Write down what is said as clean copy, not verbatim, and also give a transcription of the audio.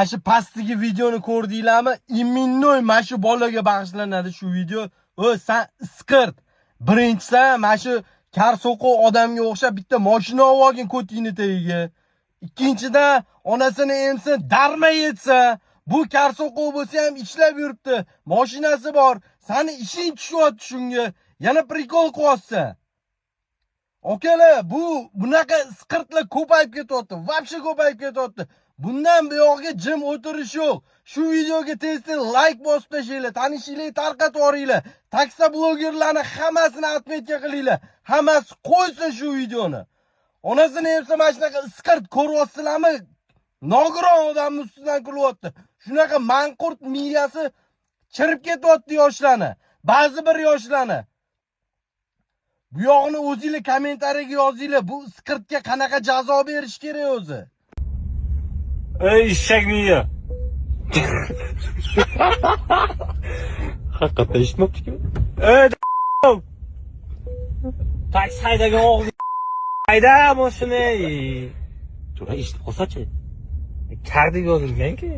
Mana shu pastdagi videoni ko'rdinglarmi? Iminnoy mana shu bolaga bag'ishlanadi shu video. Sen iskirt. Birinchisi mana shu karsoqov odamga o'xshab bitta mashina olgin ko'tingni tagiga. Ikkinchidan onasini emsin, darma yetsa, bu karsoqov bo'lsa ham ishlab yuribdi. Mashinasi bor. Seni ishing tushyapti shunga. Yana prikol qilyapsan. Okalar, bunaqa iskirtlar ko'payib ketyapti. Vobshe ko'payib ketyapti. Bundan buyog'iga jim o'tirish yo'q. Shu videoga tez-tez like bosib tashlaylar, tanishinglar, tarqatib yuboringlar. Taksi blogerlarni hammasini atmetga qilinglar. Hammasi qo'ysin shu videoni. Onasini emsa mana shunaqa iskirt ko'ryapsizlarmi? Nogiron odamning ustidan kulyapti. Shunaqa manqurt miyasi chirib ketyapti yoshlarni. Ba'zi bir yoshlarni. Bu yog'ini o'zingizlar kommentariyaga yozinglar. Bu iskirtga qanaqa jazo berish kerak o'zi? Ey eshak miya. Hakikaten eshitmabdi-ku. Ey taksi haydagan o'g'li hayda mashina. To'ra eshitib qolsa-chi. Kar deb yozilgan-ku.